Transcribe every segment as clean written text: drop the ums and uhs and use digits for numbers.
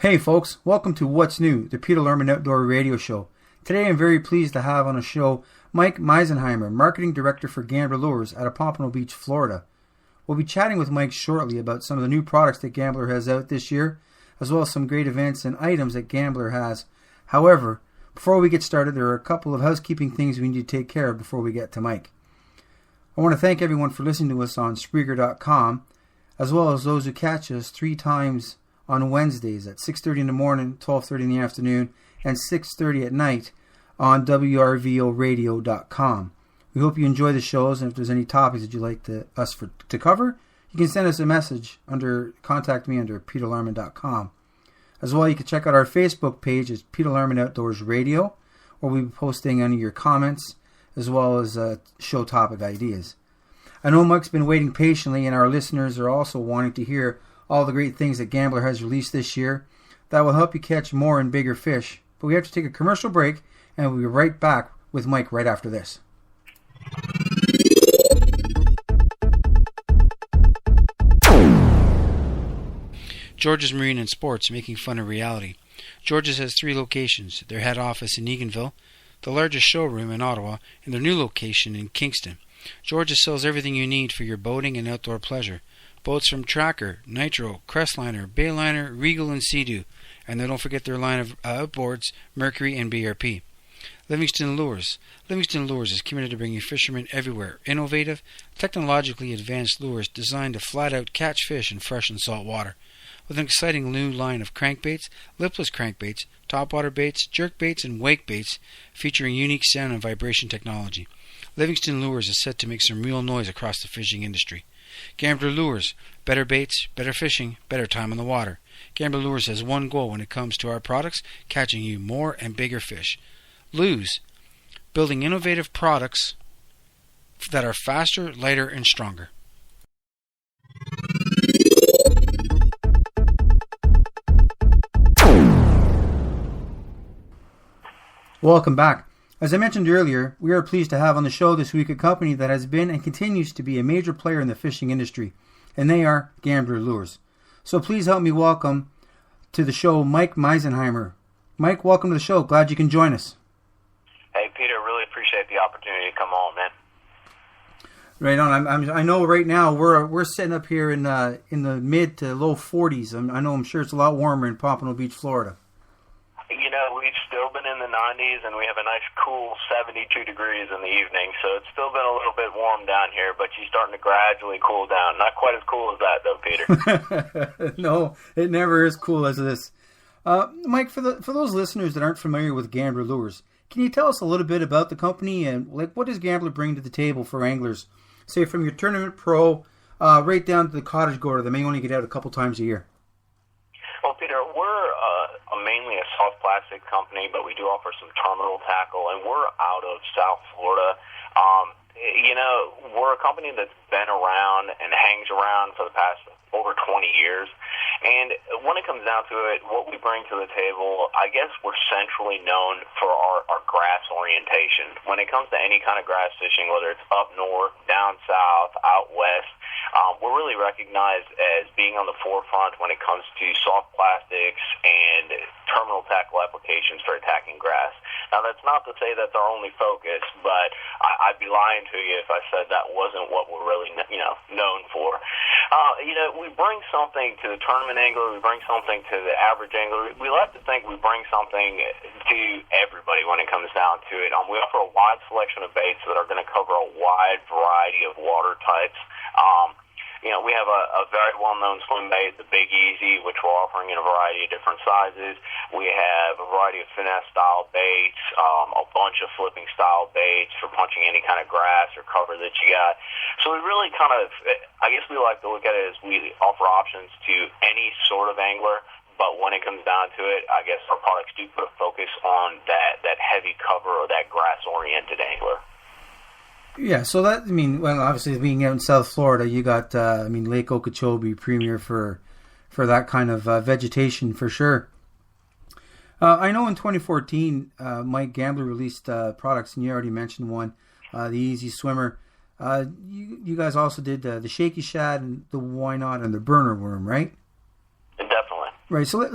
Hey folks, welcome to What's New, the Peter Lerman Outdoor Radio Show. Today I'm very pleased to have on the show Mike Meisenheimer, Marketing Director for Gambler Lures out of Pompano Beach, Florida. We'll be chatting with Mike shortly about some of the new products that Gambler has out this year, as well as some great events and items that Gambler has. However, before we get started, there are a couple of housekeeping things we need to take care of before we get to Mike. I want to thank everyone for listening to us on Spreaker.com, as well as those who catch us 3 times on Wednesdays at 6:30 in the morning, 12:30 in the afternoon, and 6:30 at night on WRVOradio.com. We hope you enjoy the shows, and if there's any topics that you'd like us to cover, you can send us a message contact me under peterlarman.com. As well, you can check out our Facebook page as Peter Lerman Outdoors Radio, where we'll be posting any of your comments, as well as show topic ideas. I know Mike's been waiting patiently, and our listeners are also wanting to hear all the great things that Gambler has released this year that will help you catch more and bigger fish. But we have to take a commercial break, and we'll be right back with Mike right after this. George's Marine and Sports, making fun a reality. George's has 3 locations, their head office in Eganville, the largest showroom in Ottawa, and their new location in Kingston. George's sells everything you need for your boating and outdoor pleasure. Boats from Tracker, Nitro, Crestliner, Bayliner, Regal, and Sea-Doo. And then don't forget their line of outboards, Mercury and BRP. Livingston Lures. Livingston Lures is committed to bringing fishermen everywhere innovative, technologically advanced lures designed to flat-out catch fish in fresh and salt water. With an exciting new line of crankbaits, lipless crankbaits, topwater baits, jerk baits, and wake baits featuring unique sound and vibration technology. Livingston Lures is set to make some real noise across the fishing industry. Gambler Lures, better baits, better fishing, better time on the water. Gambler Lures has one goal when it comes to our products, catching you more and bigger fish. Lose, building innovative products that are faster, lighter, and stronger. Welcome back. As I mentioned earlier, we are pleased to have on the show this week a company that has been and continues to be a major player in the fishing industry, and they are Gambler Lures. So please help me welcome to the show Mike Meisenheimer. Mike, welcome to the show. Glad you can join us. Hey, Peter, really appreciate the opportunity to come on, man. Right on. I know right now we're sitting up here in the mid to low 40s. I'm sure it's a lot warmer in Pompano Beach, Florida. You know, we've still been in the 90s, and we have a nice cool 72 degrees in the evening, so it's still been a little bit warm down here, but she's starting to gradually cool down. Not quite as cool as that, though, Peter. No, it never is cool as this. Mike, for those listeners that aren't familiar with Gambler Lures, can you tell us a little bit about the company and what does Gambler bring to the table for anglers, say from your tournament pro right down to the cottage goer that may only get out a couple times a year? Well, Peter, we're mainly a soft plastic company, but we do offer some terminal tackle, and we're out of South Florida. You know, we're a company that's been around and hangs around for the past over 20 years. And when it comes down to it, what we bring to the table, I guess we're centrally known for our grass orientation. When it comes to any kind of grass fishing, whether it's up north, down south, out west, we're really recognized as being on the forefront when it comes to soft plastics and terminal tackle applications for attacking grass. Now, that's not to say that's our only focus, but I'd be lying to you if I said that wasn't what we're really, known for. We bring something to the tournament angler. We bring something to the average angler. We like to think we bring something to everybody when it comes down to it. We offer a wide selection of baits that are going to cover a wide variety of water types. We have a very well-known swim bait, the Big Easy, which we're offering in a variety of different sizes. We have a variety of finesse-style baits, a bunch of flipping-style baits for punching any kind of grass or cover that you got. So we really I guess we like to look at it as we offer options to any sort of angler. But when it comes down to it, I guess our products do put a focus on that heavy cover or that grass-oriented angler. Yeah, so obviously being out in South Florida, you got, Lake Okeechobee premier for that kind of vegetation for sure. I know in 2014, Mike Gambler released products, and you already mentioned one, the Easy Swimmer. You guys also did the Shaky Shad and the Why Not and the Burner Worm, right? Definitely. Right. So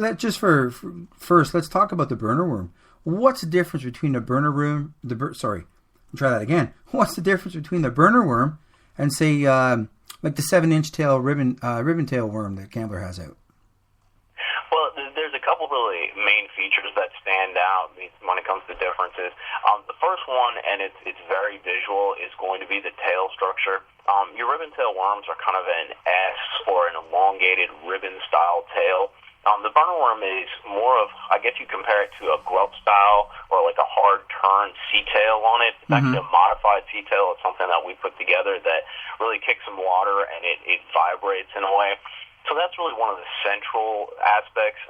first, let's talk about the burner worm. What's the difference between the burner worm? Try that again. What's the difference between the burner worm and say like the 7-inch tail ribbon tail worm that Gambler has out? Well, there's a couple really main features that stand out when it comes to differences. The first one, and it's very visual, is going to be the tail structure. Your ribbon tail worms are kind of an S or an elongated ribbon-style tail. The burner worm is more of, I guess you compare it to a grub style or like a hard turn C-tail on it. It's actually a modified C-tail. It's something that we put together that really kicks some water and it vibrates in a way. So that's really one of the central aspects.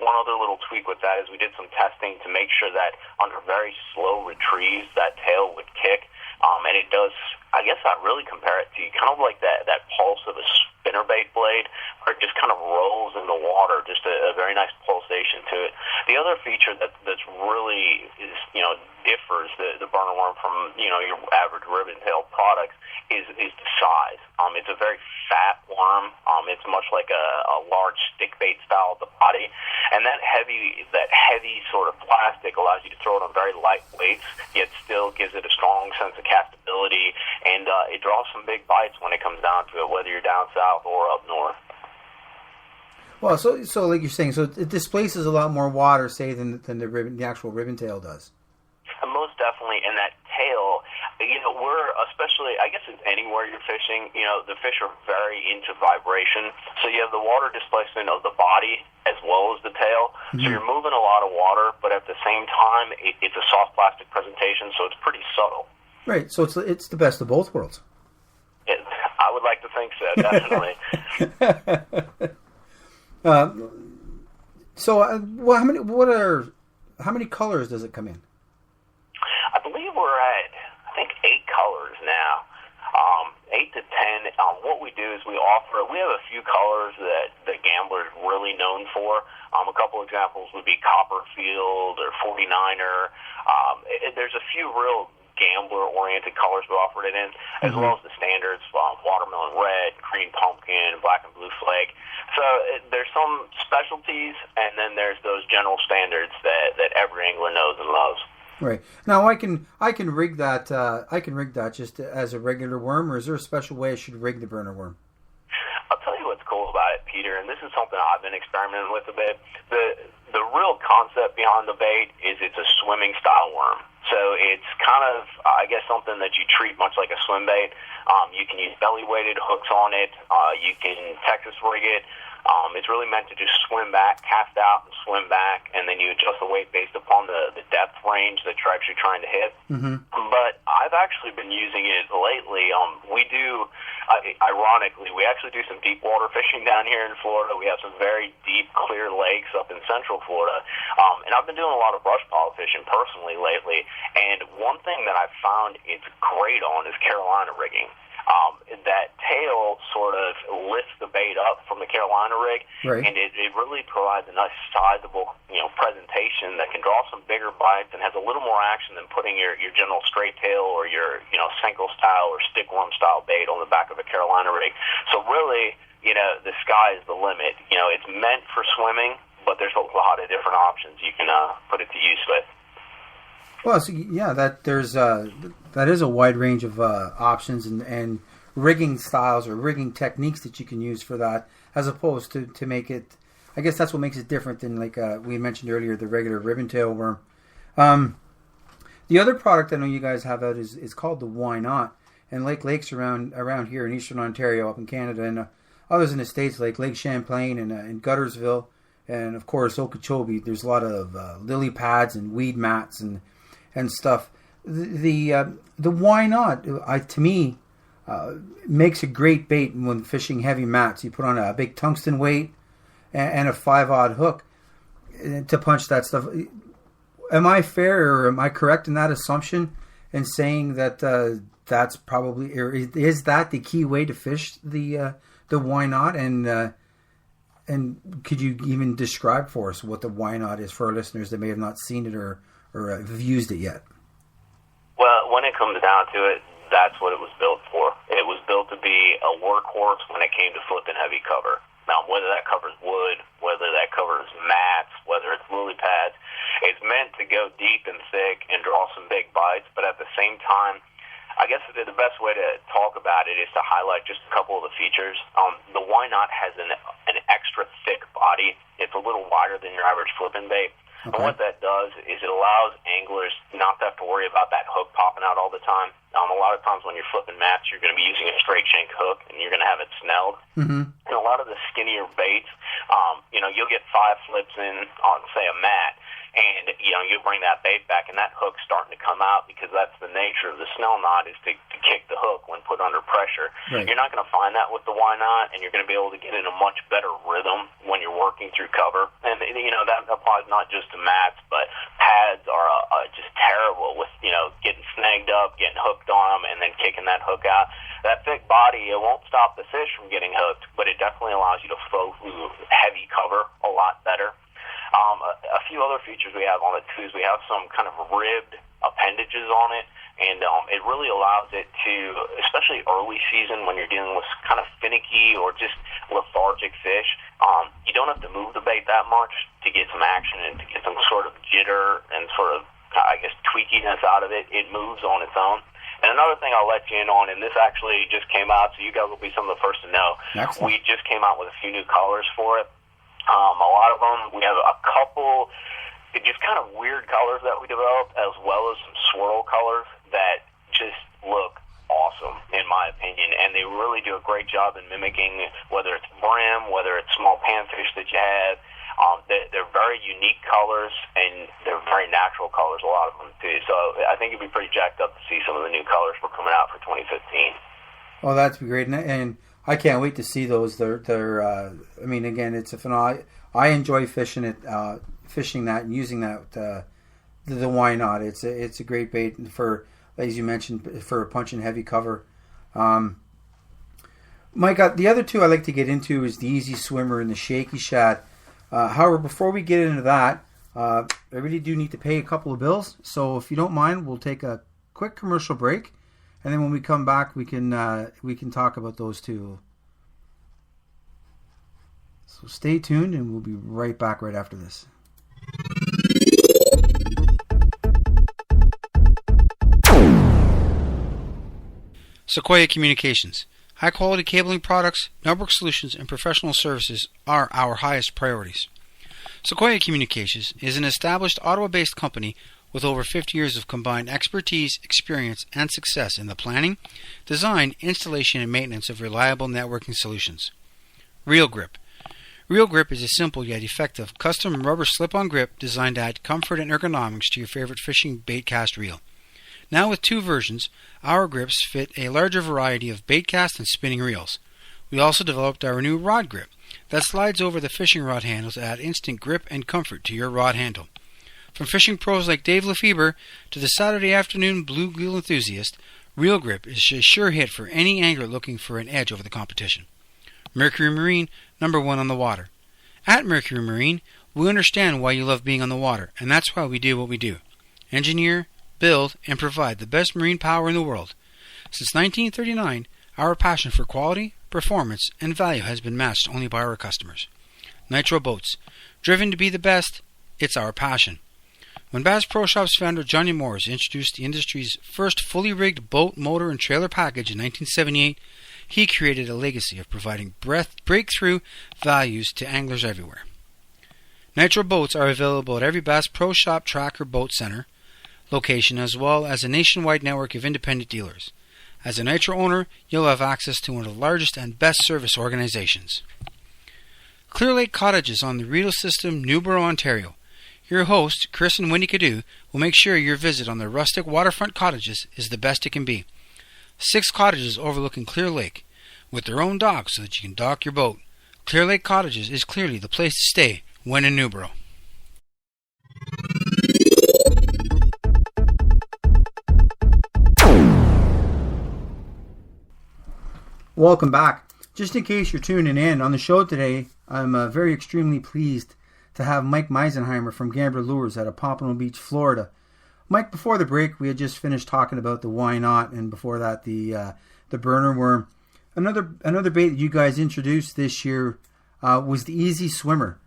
One other little tweak with that is we did some testing to make sure that under very slow retrieves that tail would kick. And it does, I guess I really compare it to kind of like that pulse of a spinnerbait blade, where it just kind of rolls in the water, just a very nice pulsation to it. The other feature that's really differs the burner worm from your average ribbon tail products is the size. It's a very fat worm. It's much like a large stick bait style of the body, and that heavy sort of plastic allows you to throw it on very light weights, yet still gives it a strong sense of castability, and it draws some big bites when it comes down to it, whether you're down south or up north. Well, so like you're saying, so it displaces a lot more water, say, than the actual ribbon tail does. And most definitely, and that tail, we're especially, I guess it's anywhere you're fishing, the fish are very into vibration. So you have the water displacement of the body as well as the tail. Mm-hmm. So you're moving a lot of water, but at the same time, it's a soft plastic presentation, so it's pretty subtle. Right, so it's the best of both worlds. I would like to think so, definitely. How many colors does it come in? I believe we're at 8 colors now, 8 to 10. What we do is we have a few colors that Gambler is really known for. A couple examples would be Copperfield or 49er. There's a few real Gambler-oriented colors we offered it in, as well as the standards, watermelon red, green pumpkin, black and blue flake. So there's some specialties, and then there's those general standards that every angler knows and loves. Right. Now I can rig that. I can rig that just as a regular worm, or is there a special way I should rig the burner worm? I'll tell you what's cool about it, Peter, and this is something I've been experimenting with a bit. The real concept behind the bait is it's a swimming style worm. So it's kind of, I guess, something that you treat much like a swim bait. You can use belly weighted hooks on it. You can Texas rig it. It's really meant to just swim back, cast out, and swim back, and then you adjust the weight based upon the depth range that you're actually trying to hit. Mm-hmm. But I've actually been using it lately. Ironically, we actually do some deep water fishing down here in Florida. We have some very deep, clear lakes up in central Florida. And I've been doing a lot of brush pile fishing personally lately. And one thing that I've found it's great on is Carolina rigging. That tail sort of lifts the bait up from the Carolina rig, right, and it really provides a nice sizable presentation that can draw some bigger bites and has a little more action than putting your general straight tail or your Senko style or stick worm style bait on the back of a Carolina rig. So really, the sky is the limit. It's meant for swimming, but there's a lot of different options you can put it to use with. Well, so, yeah, that is a wide range of options and rigging styles or rigging techniques that you can use for that, as opposed to make it. I guess that's what makes it different than, like we mentioned earlier, the regular ribbon tail worm. The other product I know you guys have out is called the Why Not, and lakes around here in Eastern Ontario, up in Canada, and others in the States like Lake Champlain and Guttersville, and of course Okeechobee. There's a lot of lily pads and weed mats and stuff. The Why Not, to me, makes a great bait when fishing heavy mats. You put on a big tungsten weight and a 5-aught hook to punch that stuff. Am I fair, or am I correct in that assumption in saying that that's probably, or is that the key way to fish the Why Not? And could you even describe for us what the Why Not is for our listeners that may have not seen it or have used it yet? Well, when it comes down to it, that's what it was built for. It was built to be a workhorse when it came to flipping heavy cover. Now, whether that covers wood, whether that covers about it is to highlight just a couple of the features. The Why Not has an extra thick body. It's a little wider than your average flipping bait. Okay. And what that does is it allows anglers not to have to worry about that hook popping out all the time. A lot of times when you're flipping mats, you're going to be using a straight shank hook, and you're going to have it snelled. Mm-hmm. And a lot of the skinnier baits, you'll get 5 flips in on, say, a mat, and, you bring that bait back, and that hook's starting to come out because that's the nature of the snell knot is to kick the hook when put under pressure. Right. You're not going to find that with the Why Not, and you're going to be able to get in a much better rhythm when you're working through cover. And, that applies not just to mats, but pads are just terrible with, getting snagged up, getting hooked on them, and then kicking that hook out. That thick body, it won't stop the fish from getting hooked, but it definitely allows you to flow through heavy cover a lot better. A few other features we have on it, too, is we have some kind of ribbed appendages on it, and it really allows it to, especially early season when you're dealing with kind of finicky or just lethargic fish, you don't have to move the bait that much to get some action and to get some sort of jitter and sort of, I guess, tweakiness out of it. It moves on its own. And another thing I'll let you in on, and this actually just came out, so you guys will be some of the first to know. Excellent. We just came out with a few new colors for it. A lot of them, we have a couple just kind of weird colors that we developed, as well as some swirl colors that just look awesome, in my opinion. And they really do a great job in mimicking, whether it's brim, whether it's small panfish that you have. They're very unique colors, and they're very natural colors, a lot of them, too. So I think it'd be pretty jacked up to see some of the new colors we're coming out for 2015. Well, that'd be great. And I can't wait to see those. Again, it's a phenomenal. I enjoy fishing that and using that. The Why Not? It's a great bait for, as you mentioned, for punching heavy cover. Mike, the other two I like to get into is the Easy Swimmer and the Shaky Shad. However, before we get into that, I really do need to pay a couple of bills. So if you don't mind, we'll take a quick commercial break, and then when we come back, we can talk about those two. So stay tuned, and we'll be right back right after this. Sequoia Communications. High-quality cabling products, network solutions, and professional services are our highest priorities. Sequoia Communications is an established Ottawa-based company with over 50 years of combined expertise, experience, and success in the planning, design, installation, and maintenance of reliable networking solutions. Real Grip. Real Grip is a simple yet effective custom rubber slip-on grip designed to add comfort and ergonomics to your favorite fishing bait cast reel. Now with 2 versions, our grips fit a larger variety of bait cast and spinning reels. We also developed our new rod grip that slides over the fishing rod handles to add instant grip and comfort to your rod handle. From fishing pros like Dave Lefebvre to the Saturday afternoon bluegill enthusiast, Real Grip is a sure hit for any angler looking for an edge over the competition. Mercury Marine, #1 on the water. At Mercury Marine, we understand why you love being on the water, and that's why we do what we do. Engineer, build, and provide the best marine power in the world. Since 1939, our passion for quality, performance, and value has been matched only by our customers. Nitro Boats. Driven to be the best, it's our passion. When Bass Pro Shops founder Johnny Morris introduced the industry's first fully rigged boat, motor, and trailer package in 1978, he created a legacy of providing breakthrough values to anglers everywhere. Nitro Boats are available at every Bass Pro Shop, track, or boat center location, as well as a nationwide network of independent dealers. As a Nitro owner, you'll have access to one of the largest and best service organizations. Clear Lake Cottages on the Rideau System, Newborough, Ontario. Your host, Chris and Wendy Cadu, will make sure your visit on the rustic waterfront cottages is the best it can be. 6 cottages overlooking Clear Lake, with their own docks so that you can dock your boat. Clear Lake Cottages is clearly the place to stay when in Newborough. Welcome back. Just in case you're tuning in, on the show today, I'm very extremely pleased to have Mike Meisenheimer from Gambler Lures out of Pompano Beach, Florida. Mike, before the break, we had just finished talking about the Why Not, and before that, the burner worm. Another bait that you guys introduced this year was the Easy Swimmer.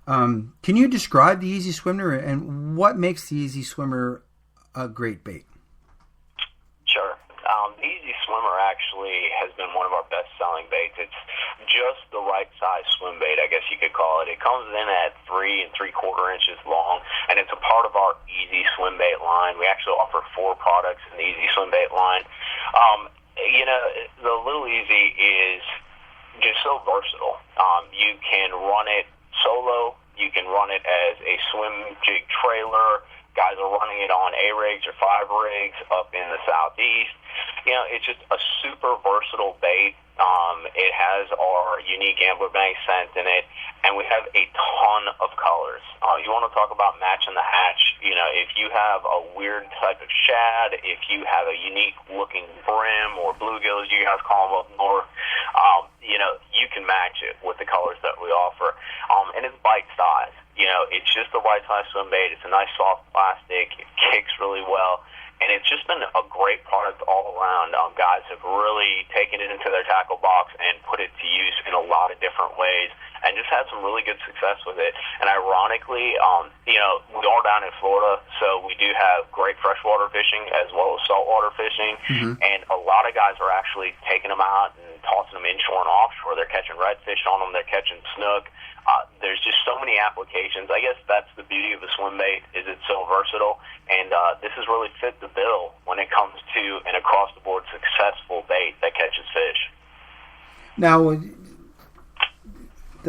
Can you describe the Easy Swimmer and what makes the Easy Swimmer a great bait? Sure. The Easy Swimmer actually been one of our best-selling baits. It's just the right size swim bait, I guess you could call it. It comes in at 3 3/4 inches long, and it's a part of our Easy Swim Bait line. We actually offer 4 products in the Easy Swim Bait line. The Little Easy is just so versatile. You can run it solo. You can run it as a swim jig trailer. Guys are running it on A-rigs or 5 rigs up in the southeast. It's just a super versatile bait. It has our unique Ambler Bank scent in it, and we have a ton of colors. You want to talk about matching the hatch? If you have a weird type of shad, if you have a unique looking brim or bluegills, you guys call them up north, you can match it with the colors that we offer. And it's bite size. It's just the right size swim bait. It's a nice soft plastic. It kicks really well. And it's just been a great product all around. Guys have really taken it into their tackle box and put it to use in a lot of different ways and just had some really good success with it. And ironically, we are down in Florida, so we do have great freshwater fishing as well as saltwater fishing. Mm-hmm. And a lot of guys are actually taking them out and tossing them inshore and offshore. They're catching redfish on them. They're catching snook. There's just so many applications. I guess that's the beauty of the swim bait, is it's so versatile, and this has really fit the bill when it comes to an across-the-board successful bait that catches fish. Now,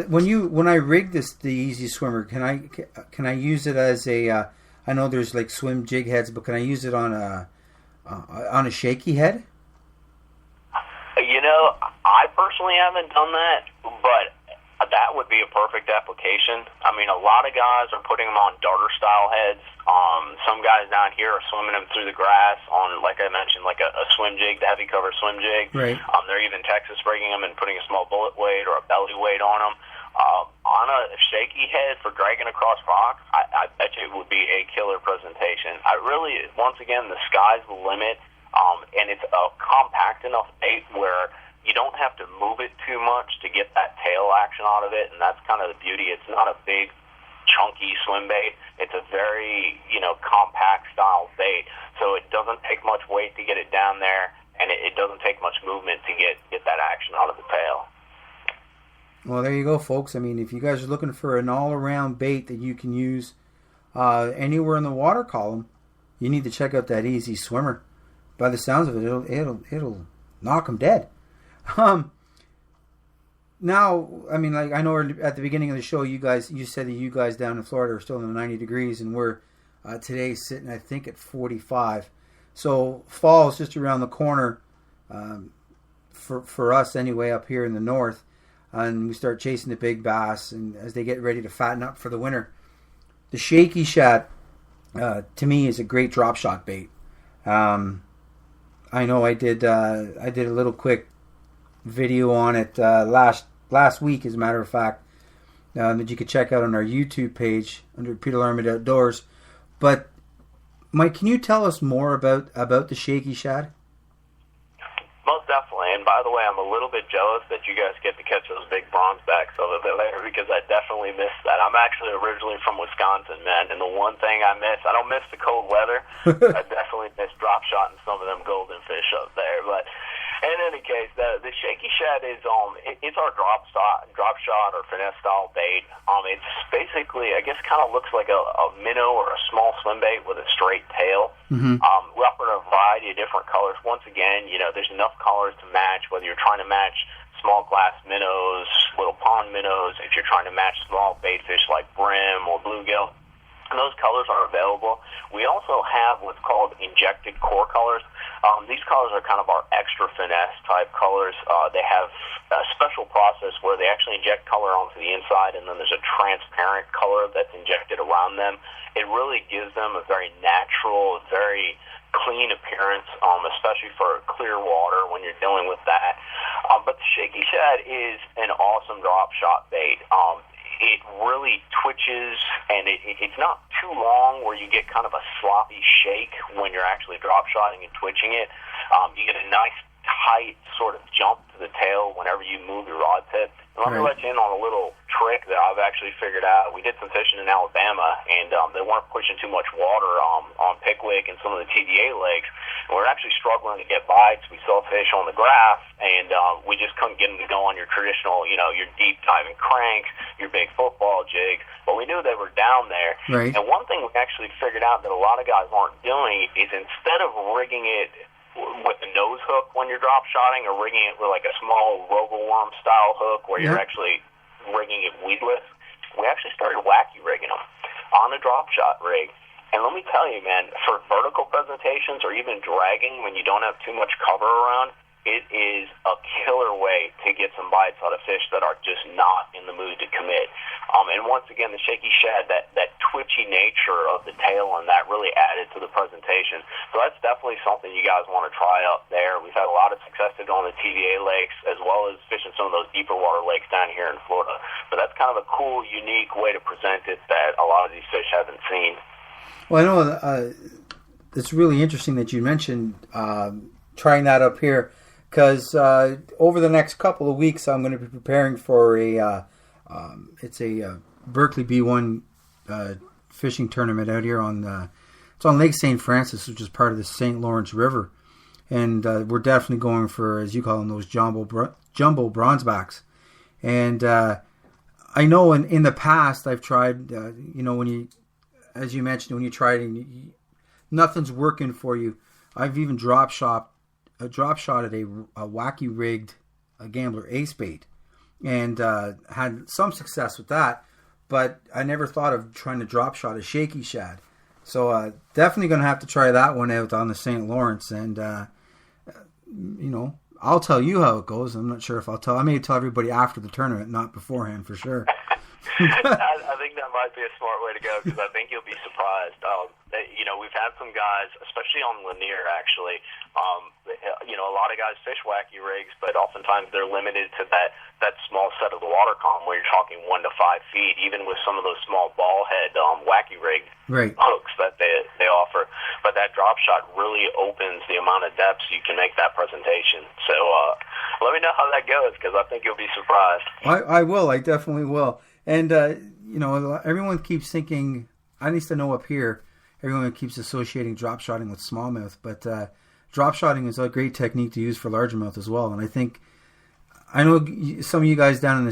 when I rig the Easy Swimmer, can I use it as a? I know there's like swim jig heads, but can I use it on a shaky head? I personally haven't done that, but that would be a perfect application. I mean, a lot of guys are putting them on darter-style heads. Some guys down here are swimming them through the grass on, like I mentioned, like a swim jig, the heavy cover swim jig. Right. They're even Texas rigging them and putting a small bullet weight or a belly weight on them. On a shaky head for dragging across rocks, I bet you it would be a killer presentation. Once again, the sky's the limit, and it's a compact enough bait where you don't have to move it too much to get that tail action out of it, and that's kind of the beauty. It's not a big, chunky swim bait. It's a very, compact style bait, so it doesn't take much weight to get it down there, and it doesn't take much movement to get that action out of the tail. Well, there you go, folks. I mean, if you guys are looking for an all-around bait that you can use anywhere in the water column, you need to check out that Easy Swimmer. By the sounds of it, it'll knock them dead. Now, I mean, like I know at the beginning of the show, you said that you guys down in Florida are still in the 90 degrees, and we're today sitting, I think, at 45. So fall is just around the corner for us anyway up here in the north, and we start chasing the big bass, and as they get ready to fatten up for the winter. The shaky shad, to me, is a great drop shot bait. I know I did a little quick video on it last week, as a matter of fact, that you could check out on our YouTube page under Peter Larmid Outdoors. But Mike, can you tell us more about the shaky shad? Most definitely. And by the way, I'm a little bit jealous that you guys get to catch those big bronze backs a little bit later, because I definitely miss that. I'm actually originally from Wisconsin, man, and the one thing I don't miss the cold weather. I definitely miss drop shotting some of them golden fish up there. But in any case, the shaky shad is it's our drop shot or finesse style bait. It's basically, I guess, kind of looks like a minnow or a small swim bait with a straight tail. Mm-hmm. We offer a variety of different colors. Once again, there's enough colors to match, whether you're trying to match small glass minnows, little pond minnows, if you're trying to match small bait fish like brim or bluegill. And those colors are available. We also have what's called injected core colors. These colors are kind of our extra finesse type colors. They have a special process where they actually inject color onto the inside, and then there's a transparent color that's injected around them. It really gives them a very natural, very clean appearance, especially for clear water when you're dealing with that. But the shaky shad is an awesome drop shot bait. It really twitches, and it's not too long where you get kind of a sloppy shake when you're actually drop shotting and twitching it. You get a nice tight sort of jump to the tail whenever you move your rod tip. And let me let you in on a little trick that I've actually figured out. We did some fishing in Alabama, and they weren't pushing too much water on Pickwick and some of the TVA lakes. And we were actually struggling to get bites. We saw fish on the graph, and we just couldn't get them to go on your traditional, your deep diving cranks, your big football jigs. But we knew they were down there. Right. And one thing we actually figured out that a lot of guys aren't doing is instead of rigging it with a nose hook when you're drop shotting, or rigging it with like a small robo worm style hook where you're actually rigging it weedless, we actually started wacky rigging them on a drop shot rig. And let me tell you, man, for vertical presentations or even dragging when you don't have too much cover around, it is a killer way to get some bites out of fish that are just not in the mood to commit. And once again, the shaky shad, that twitchy nature of the tail, and that really added to the presentation. So that's definitely something you guys want to try up there. We've had a lot of success on the TVA lakes, as well as fishing some of those deeper water lakes down here in Florida. But that's kind of a cool, unique way to present it that a lot of these fish haven't seen. Well, I know it's really interesting that you mentioned trying that up here, because over the next couple of weeks I'm going to be preparing for it's a Berkeley B1 fishing tournament out here it's on Lake St. Francis, which is part of the St. Lawrence River, and we're definitely going for, as you call them, those jumbo bronzebacks. And I know in the past I've tried, when you, as you mentioned, when you try it and nothing's working for you, I've even drop shot at a wacky rigged gambler ace bait, and had some success with that, but I never thought of trying to drop shot a shaky shad. So definitely going to have to try that one out on the St. Lawrence, and I'll tell you how it goes. I'm not sure if I may tell everybody after the tournament, not beforehand, for sure. I think that might be a smart way to go, because I think you'll be surprised. We've had some guys, especially on Lanier, actually. A lot of guys fish wacky rigs, but oftentimes they're limited to that small set of the water column where you're talking 1 to 5 feet, even with some of those small ball head wacky rig hooks that they offer. But that drop shot really opens the amount of depths you can make that presentation. So let me know how that goes, because I think you'll be surprised. I will. I definitely will. And, everyone keeps thinking, at least I know up here, everyone keeps associating drop shotting with smallmouth, but drop shotting is a great technique to use for largemouth as well. And I know some of you guys down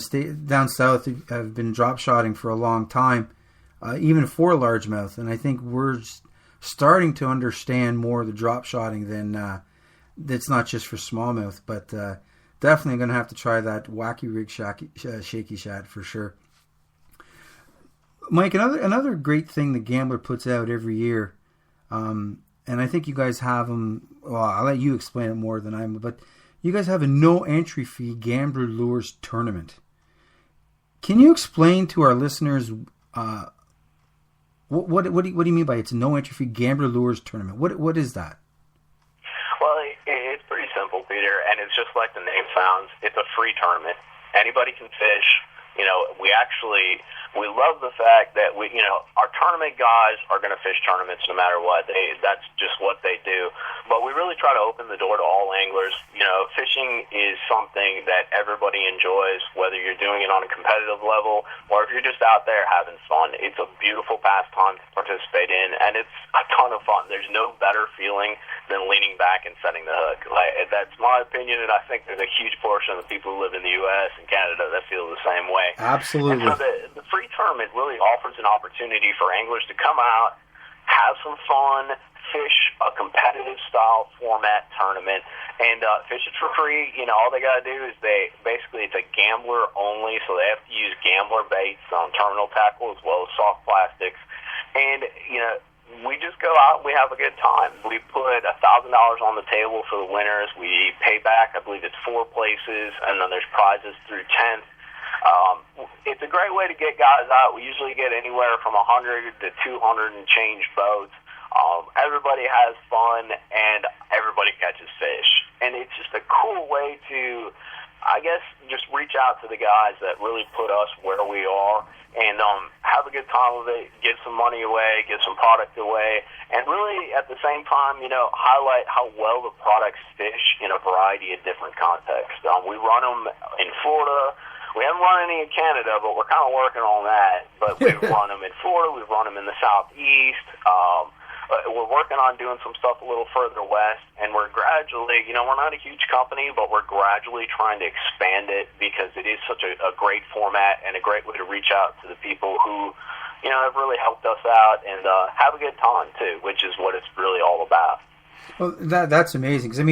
south have been drop shotting for a long time, even for largemouth. And I think we're starting to understand more of the drop shotting than that's not just for smallmouth, but definitely going to have to try that wacky rig shaky shad for sure. Mike, another great thing the Gambler puts out every year, and I think you guys have them. Well, I'll let you explain it more than I'm. But you guys have a no entry fee Gambler Lures tournament. Can you explain to our listeners what do you mean by it's a no entry fee Gambler Lures tournament? What is that? Well, it's pretty simple, Peter, and it's just like the name sounds. It's a free tournament. Anybody can fish. We love the fact that our tournament guys are going to fish tournaments no matter what. That's just what they do. But we really try to open the door to all anglers. Fishing is something that everybody enjoys, whether you're doing it on a competitive level or if you're just out there having fun. It's a beautiful pastime to participate in, and it's a ton of fun. There's no better feeling than leaning back and setting the hook. That's my opinion, and I think there's a huge portion of the people who live in the U.S. and Canada that feel the same way. Absolutely. And so the free tournament really offers an opportunity for anglers to come out, have some fun, fish a competitive style format tournament, and fish it for free. All they got to do is it's a gambler only, so they have to use gambler baits on terminal tackle as well as soft plastics. And, we just go out and we have a good time. We put $1,000 on the table for the winners. We pay back, I believe it's 4 places, and then there's prizes through 10th. It's a great way to get guys out. We usually get anywhere from 100 to 200 and change boats. Everybody has fun, and everybody catches fish. And it's just a cool way to I guess just reach out to the guys that really put us where we are, and have a good time with it, give some money away, give some product away, and really at the same time, highlight how well the products fish in a variety of different contexts. We run them in Florida. We haven't run any in Canada, but we're kind of working on that. But we've run them in Florida. We've run them in the Southeast. We're working on doing some stuff a little further west, and we're gradually, we're not a huge company, but we're gradually trying to expand it because it is such a great format and a great way to reach out to the people who, have really helped us out and have a good time too, which is what it's really all about. Well, that's amazing because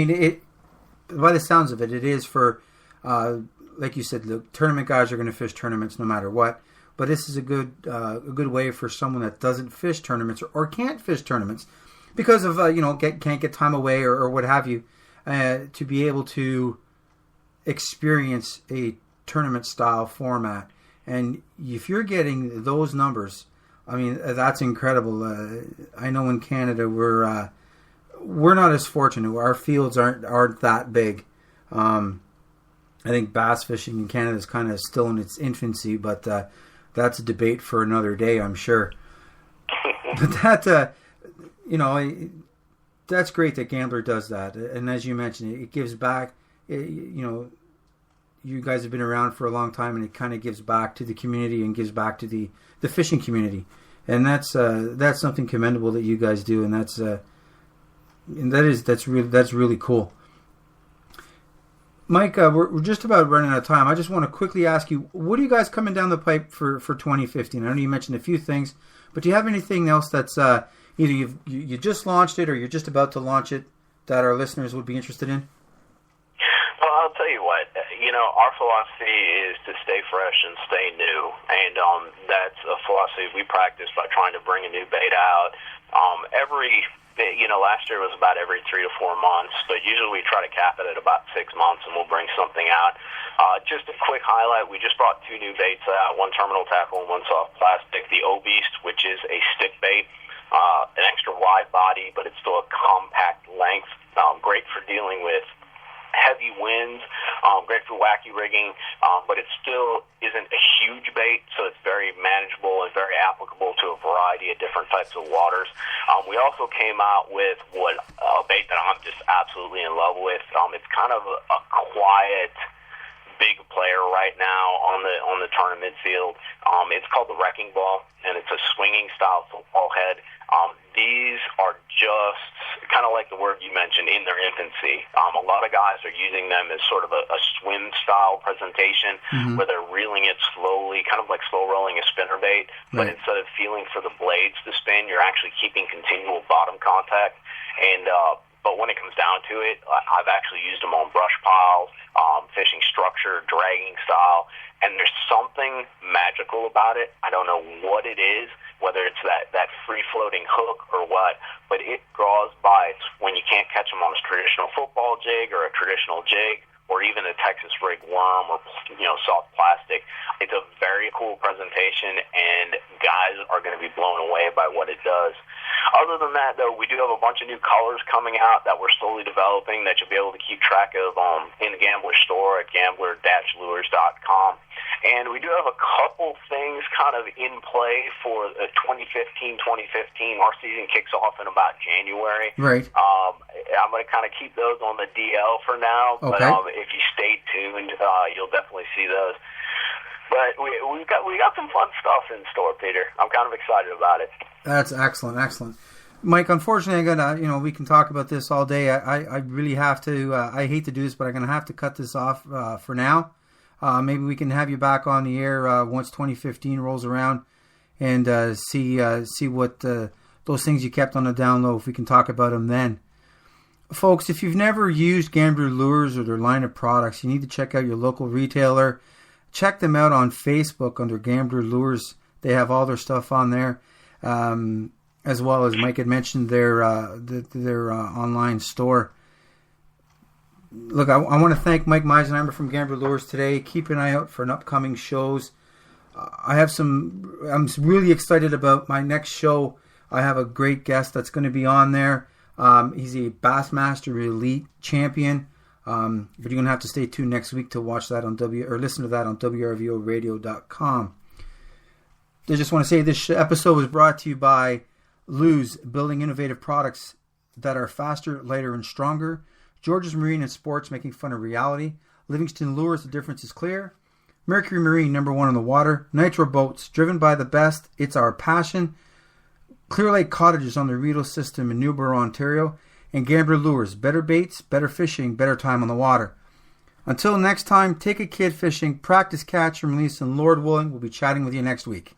by the sounds of it, it is for, like you said, the tournament guys are going to fish tournaments no matter what. But this is a good way for someone that doesn't fish tournaments or can't fish tournaments because of can't get time away or what have you, to be able to experience a tournament style format. And if you're getting those numbers, I mean that's incredible. I know in Canada we're not as fortunate. Our fields aren't that big. I think bass fishing in Canada is kind of still in its infancy, but that's a debate for another day, I'm sure. But that's great that Gambler does that. And as you mentioned, it gives back. You guys have been around for a long time, and it kind of gives back to the community and gives back to the fishing community. And that's something commendable that you guys do, and that's really cool. Mike, we're just about running out of time. I just want to quickly ask you, what are you guys coming down the pipe for 2015? I know you mentioned a few things, but do you have anything else that's either you just launched it or you're just about to launch it that our listeners would be interested in? Well, I'll tell you what. Our philosophy is to stay fresh and stay new, and that's a philosophy we practice by trying to bring a new bait out last year was about every 3 to 4 months, but usually we try to cap it at about 6 months, and we'll bring something out. Just a quick highlight, we just brought 2 new baits out, one terminal tackle and one soft plastic. The O-Beast, which is a stick bait, an extra wide body, but it's still a compact length, great for dealing with heavy winds, great for wacky rigging, but it still isn't a huge bait, so it's very manageable and very applicable to a variety of different types of waters. We also came out with a bait that I'm just absolutely in love with. It's kind of a quiet, big player right now on the tournament field. It's called the Wrecking Ball, and it's a swinging style football head. These are just kind of like the word you mentioned, in their infancy. A lot of guys are using them as sort of a swim style presentation, where they're reeling it slowly, kind of like slow rolling a spinnerbait. But instead of feeling for the blades to spin, you're actually keeping continual bottom contact. And but when it comes down to it, I've actually used them on brush piles, fishing structure, dragging style, and there's something magical about it. I don't know what it is, whether it's that free-floating hook or what, but it draws bites when you can't catch them on a traditional football jig or a traditional jig or even a Texas rig worm or soft plastic. It's a very cool presentation, and guys are going to be blown away by what it does. Other than that, though, we do have a bunch of new colors coming out that we're slowly developing that you'll be able to keep track of in the Gambler store at gambler-lures.com. And we do have a couple things kind of in play for 2015. Our season kicks off in about January. Right. I'm going to kind of keep those on the DL for now. Okay. But if you stay tuned, you'll definitely see those. But we got some fun stuff in store, Peter. I'm kind of excited about it. That's excellent. Mike, unfortunately, we can talk about this all day. I really have to. I hate to do this, but I'm going to have to cut this off for now. Maybe we can have you back on the air once 2015 rolls around and see what those things you kept on the down low, if we can talk about them then. Folks, if you've never used Gambler Lures or their line of products, you need to check out your local retailer. Check them out on Facebook under Gambler Lures. They have all their stuff on there, as well as Mike had mentioned their online store. Look, I want to thank Mike Meisenheimer from Gambler Lures today. Keep an eye out for upcoming shows. I'm really excited about my next show. I have a great guest that's going to be on there. He's a Bassmaster Elite champion. But you're going to have to stay tuned next week to watch that on listen to that on WRVOradio.com. I just want to say this episode was brought to you by Luz, building innovative products that are faster, lighter, and stronger. George's Marine and Sports, making fun of reality. Livingston Lures, the difference is clear. Mercury Marine, #1 in the water. Nitro Boats, driven by the best. It's our passion. Clear Lake Cottages on the Rideau system in Newborough, Ontario. And Gambler Lures, better baits, better fishing, better time on the water. Until next time, take a kid fishing, practice catch and release, and Lord willing, we'll be chatting with you next week.